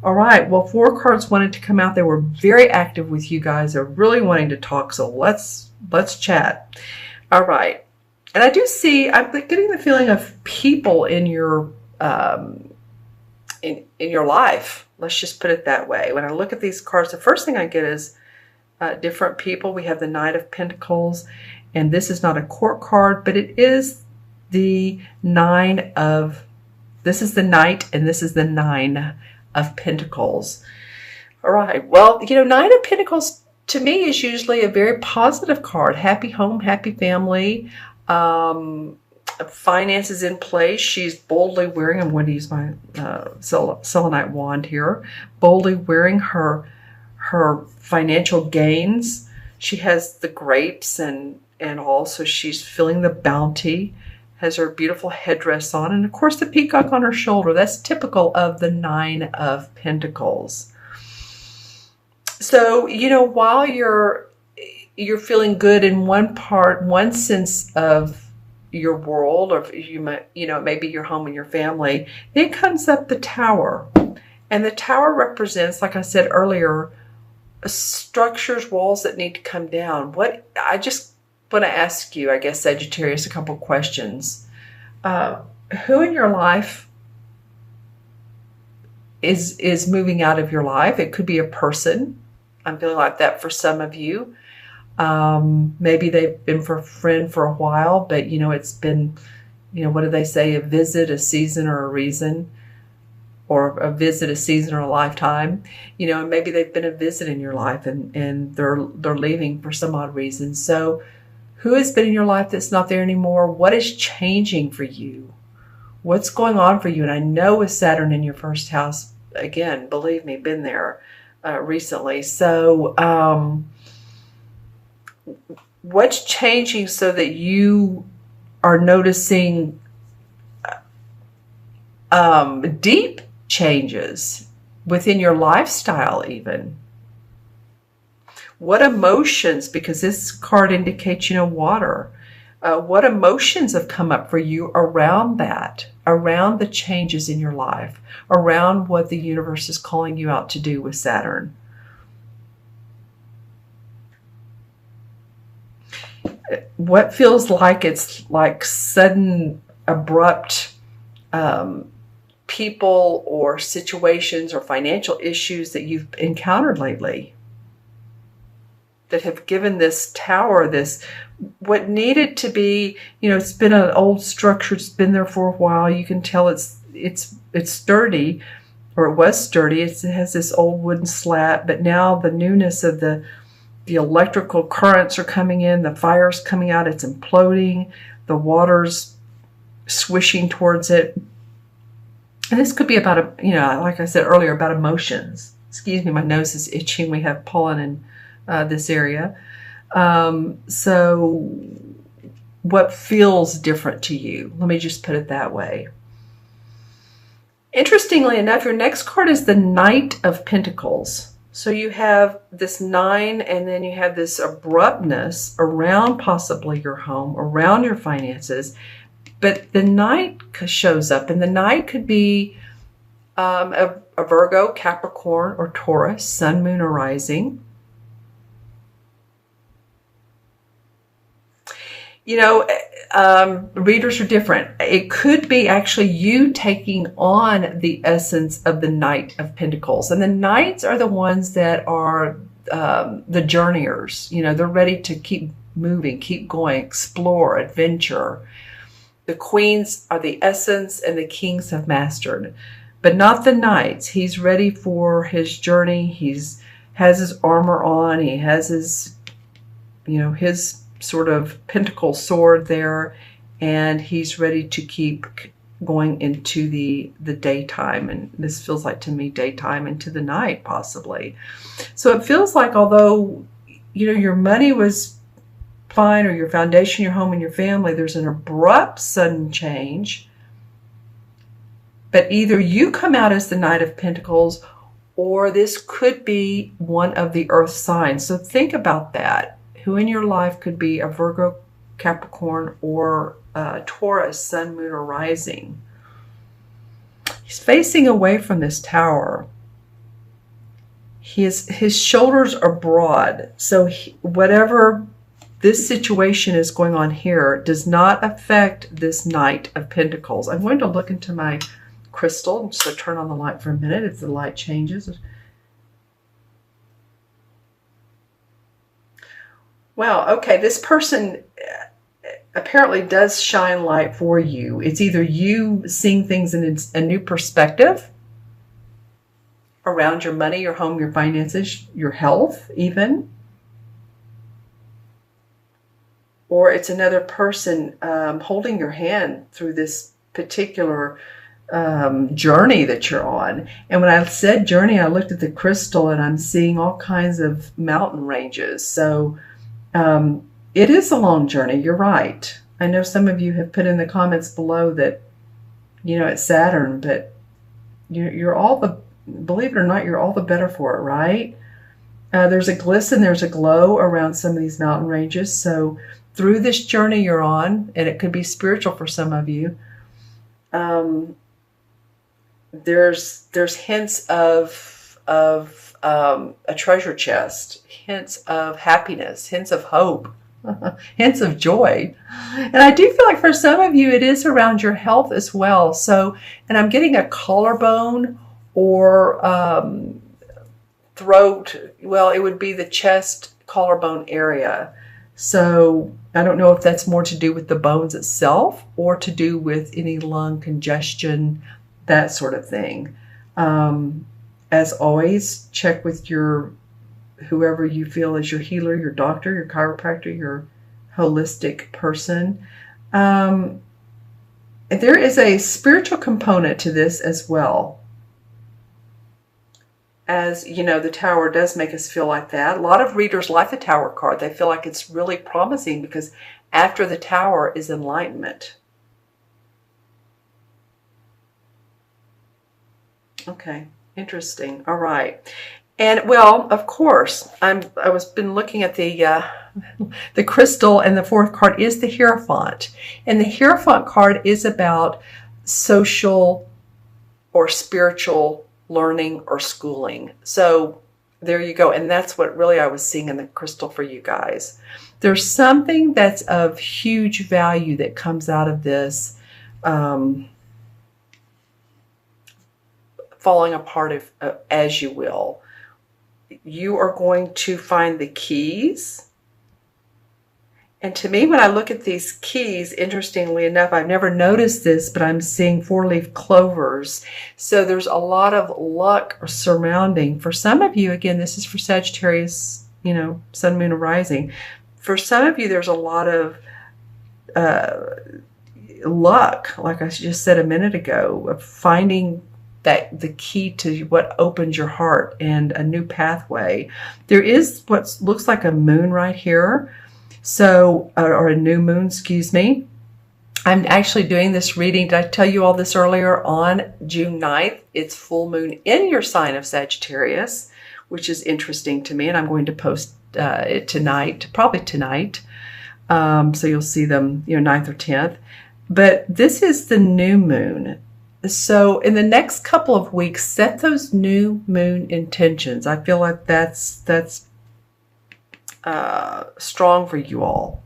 All right. Well, 4 cards wanted to come out. They were very active with you guys. They're really wanting to talk. So let's chat. All right. And I do see, I'm getting the feeling of people in your in your life. Let's just put it that way. When I look at these cards, the first thing I get is different people. We have the Knight of Pentacles, and this is not a court card, but it is the this is the Knight, and this is the 9 of Pentacles. All right. Well, Nine of Pentacles to me is usually a very positive card. Happy home, happy family. Finances in place. She's boldly wearing, I'm going to use my selenite wand here, boldly wearing her financial gains. She has the grapes and all, so she's feeling the bounty, has her beautiful headdress on, and of course the peacock on her shoulder. That's typical of the 9 of Pentacles. So, while you're feeling good in one sense of your world, or maybe your home and your family, then comes up the Tower. And the Tower represents, like I said earlier, structures, walls that need to come down. I just want to ask you, I guess, Sagittarius, a couple questions. Who in your life is moving out of your life? It could be a person. I'm feeling like that for some of you. Maybe they've been a friend for a while, but it's been, what do they say? A visit, a season, or a reason, or a visit, a season, or a lifetime. And maybe they've been a visit in your life, and they're leaving for some odd reason. So, who has been in your life that's not there anymore? What is changing for you? What's going on for you? And I know with Saturn in your first house, again, believe me, been there recently. So, what's changing so that you are noticing deep changes within your lifestyle even? What emotions, because this card indicates, water, what emotions have come up for you around that, around the changes in your life, around what the universe is calling you out to do with Saturn? What feels like it's like sudden, abrupt people or situations or financial issues that you've encountered lately that have given this Tower this, what needed to be, it's been an old structure, it's been there for a while. You can tell it's sturdy, or it was sturdy. It has this old wooden slat, but now the newness of the electrical currents are coming in, the fire's coming out, it's imploding, the water's swishing towards it. And this could be about, like I said earlier, about emotions. Excuse me, my nose is itching. We have pollen in this area. So what feels different to you? Let me just put it that way. Interestingly enough, your next card is the Knight of Pentacles. So you have this 9, and then you have this abruptness around possibly your home, around your finances. But the Knight shows up, and the Knight could be a Virgo, Capricorn, or Taurus, Sun, Moon, or Rising. Readers are different. It could be actually you taking on the essence of the Knight of Pentacles. And the Knights are the ones that are the journeyers. They're ready to keep moving, keep going, explore, adventure. The Queens are the essence, and the Kings have mastered. But not the Knights. He's ready for his journey. Has his armor on. He has his, his sort of pentacle sword there, and he's ready to keep going into the daytime. And this feels like, to me, daytime into the night, possibly. So it feels like, although your money was fine, or your foundation, your home, and your family, there's an abrupt sudden change. But either you come out as the Knight of Pentacles, or this could be one of the earth signs. So think about that. Who in your life could be a Virgo, Capricorn, or Taurus, Sun, Moon, or Rising? He's facing away from this Tower. his shoulders are broad. So whatever this situation is going on here does not affect this Knight of Pentacles. I'm going to look into my crystal. So turn on the light for a minute if the light changes. Wow, okay, this person apparently does shine light for you. It's either you seeing things in a new perspective around your money, your home, your finances, your health even. Or it's another person holding your hand through this particular journey that you're on. And when I said journey, I looked at the crystal and I'm seeing all kinds of mountain ranges. So it is a long journey. You're right. I know some of you have put in the comments below that, it's Saturn, but you're all the, believe it or not, you're all the better for it, right? There's a glisten, there's a glow around some of these mountain ranges. So through this journey you're on, and it could be spiritual for some of you, there's hints of a treasure chest, hints of happiness, hints of hope, hints of joy. And I do feel like for some of you, it is around your health as well. So, and I'm getting a collarbone or throat. Well, it would be the chest, collarbone area. So I don't know if that's more to do with the bones itself or to do with any lung congestion, that sort of thing. As always, check with whoever you feel is your healer, your doctor, your chiropractor, your holistic person. There is a spiritual component to this as well. As you know, the Tower does make us feel like that. A lot of readers like the Tower card. They feel like it's really promising because after the Tower is enlightenment. Okay, interesting. All right. And well, of course, I was been looking at the crystal, and the fourth card is the Hierophant. And the Hierophant card is about social or spiritual learning or schooling. So there you go. And that's what really I was seeing in the crystal for you guys. There's something that's of huge value that comes out of this falling apart as you will. You are going to find the keys. And to me, when I look at these keys, interestingly enough, I've never noticed this, but I'm seeing 4-leaf clovers. So there's a lot of luck surrounding. For some of you, again, this is for Sagittarius, sun, moon, and rising. For some of you, there's a lot of luck, like I just said a minute ago, of finding that the key to what opens your heart and a new pathway. There is what looks like a moon right here. So, or a new moon, excuse me. I'm actually doing this reading. Did I tell you all this earlier? On June 9th, it's full moon in your sign of Sagittarius, which is interesting to me. And I'm going to post it tonight, probably tonight. So you'll see them, 9th or 10th. But this is the new moon. So in the next couple of weeks, set those new moon intentions. I feel like that's strong for you all.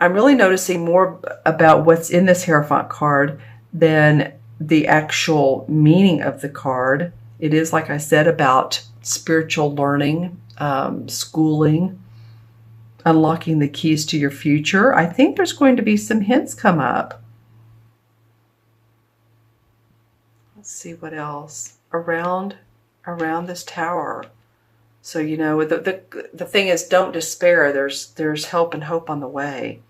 I'm really noticing more about what's in this Hierophant card than the actual meaning of the card. It is, like I said, about spiritual learning, schooling, unlocking the keys to your future. I think there's going to be some hints come up. Let's see what else around this Tower. So the thing is, don't despair. There's help and hope on the way.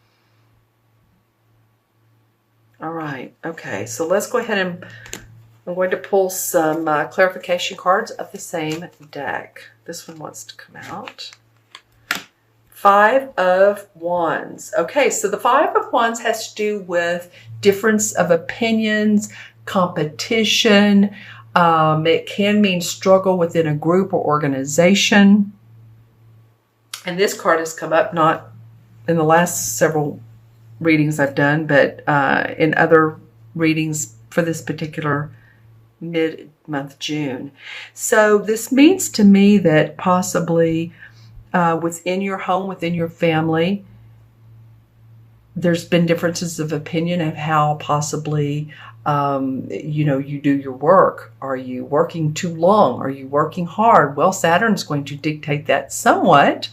All right. Okay. So let's go ahead and I'm going to pull some clarification cards of the same deck. This one wants to come out. 5 of Wands. Okay. So the 5 of Wands has to do with difference of opinions, competition. It can mean struggle within a group or organization. And this card has come up not in the last several readings I've done, but in other readings for this particular month June. So this means to me that possibly within your home, within your family, there's been differences of opinion of how possibly you do your work. Are you working too long? Are you working hard? Well, Saturn's going to dictate that somewhat.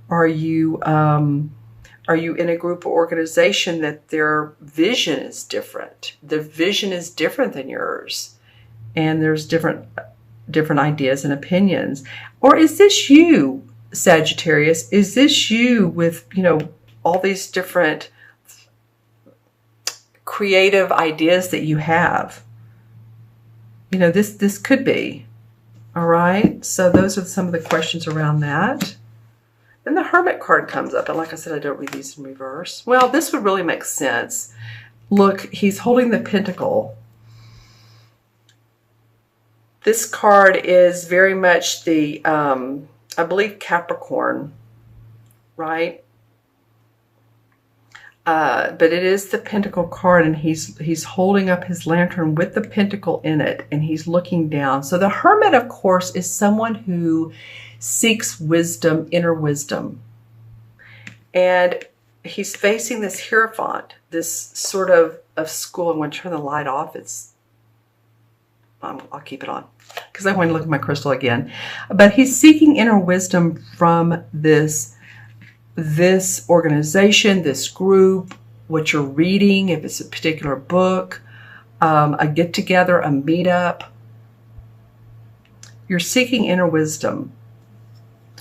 Are you in a group or organization that their vision is different? Their vision is different than yours, and there's different ideas and opinions. Or is this you, Sagittarius? Is this you with, all these different creative ideas that you have? This could be. All right. So those are some of the questions around that. Then the Hermit card comes up. And like I said, I don't read these in reverse. Well, this would really make sense. Look, he's holding the Pentacle. This card is very much the, I believe, Capricorn, right? But it is the Pentacle card, and he's holding up his lantern with the Pentacle in it, and he's looking down. So the Hermit, of course, is someone who seeks wisdom, inner wisdom. And he's facing this Hierophant, this sort of school. I'm going to turn the light off. I'll keep it on because I want to look at my crystal again. But he's seeking inner wisdom from this organization, this group, what you're reading, if it's a particular book, a get-together, a meetup. You're seeking inner wisdom.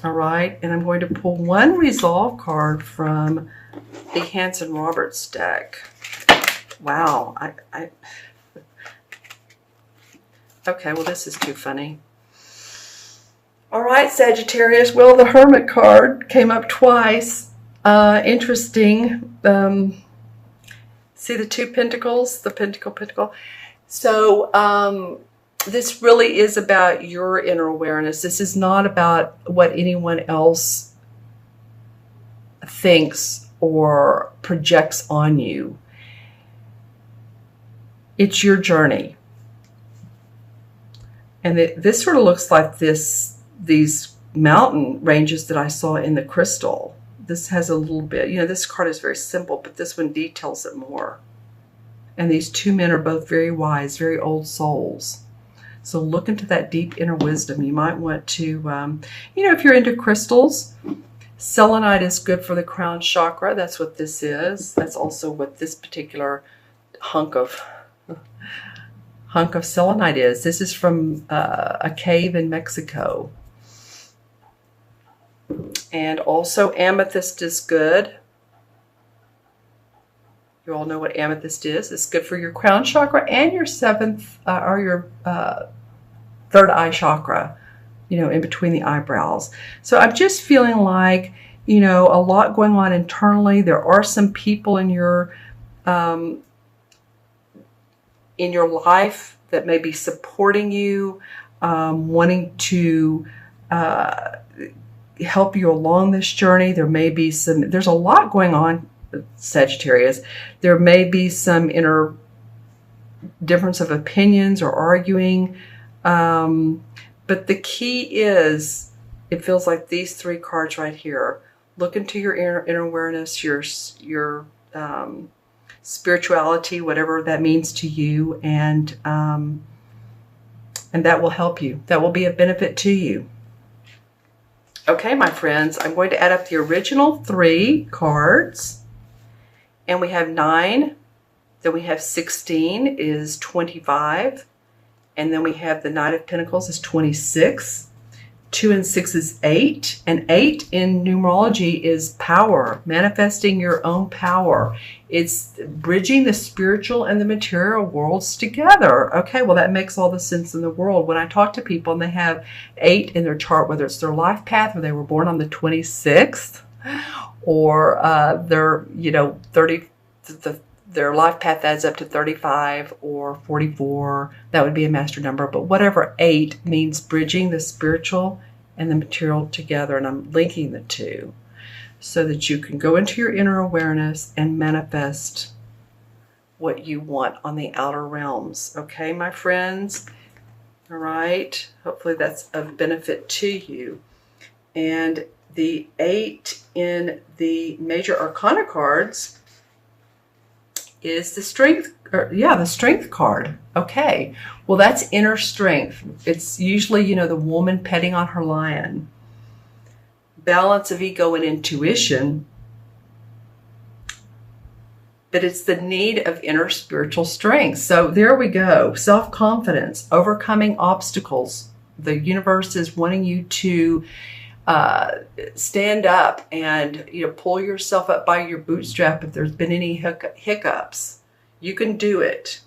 All right, and I'm going to pull one resolve card from the Hanson Roberts deck. Wow, okay, well, this is too funny. All right, Sagittarius. Well, the Hermit card came up twice. Interesting. See the two pentacles, the pentacle. So this really is about your inner awareness. This is not about what anyone else thinks or projects on you. It's your journey. And this sort of looks like these mountain ranges that I saw in the crystal. This has a little bit, this card is very simple, but this one details it more. And these two men are both very wise, very old souls. So look into that deep inner wisdom. You might want to, if you're into crystals, selenite is good for the crown chakra. That's what this is. That's also what this particular hunk of selenite is. This is from a cave in Mexico. And also amethyst is good. You all know what amethyst is. It's good for your crown chakra and your seventh or your third eye chakra, in between the eyebrows. So I'm just feeling like, a lot going on internally. There are some people in your life that may be supporting you, wanting to help you along this journey. There's a lot going on, Sagittarius. There may be some inner difference of opinions or arguing. But the key is, it feels like these three cards right here. Look into your inner awareness, your spirituality, whatever that means to you, and that will help you. That will be a benefit to you. Okay, my friends, I'm going to add up the original 3 cards. And we have 9, then we have 16 is 25, and then we have the Knight of Pentacles is 26, 2 and 6 is 8, and 8 in numerology is power, manifesting your own power. It's bridging the spiritual and the material worlds together. Okay, well, that makes all the sense in the world. When I talk to people and they have 8 in their chart, whether it's their life path or they were born on the 26th, or they're, 30, their life path adds up to 35 or 44. That would be a master number. But whatever 8 means, bridging the spiritual and the material together. And I'm linking the two so that you can go into your inner awareness and manifest what you want on the outer realms. Okay, my friends? All right. Hopefully that's of benefit to you. And the 8 in the major arcana cards is the strength, the strength card. Okay. Well, that's inner strength. It's usually, the woman petting on her lion. Balance of ego and intuition. But it's the need of inner spiritual strength. So there we go. Self-confidence, overcoming obstacles. The universe is wanting you to stand up and pull yourself up by your bootstrap if there's been any hiccups. You can do it.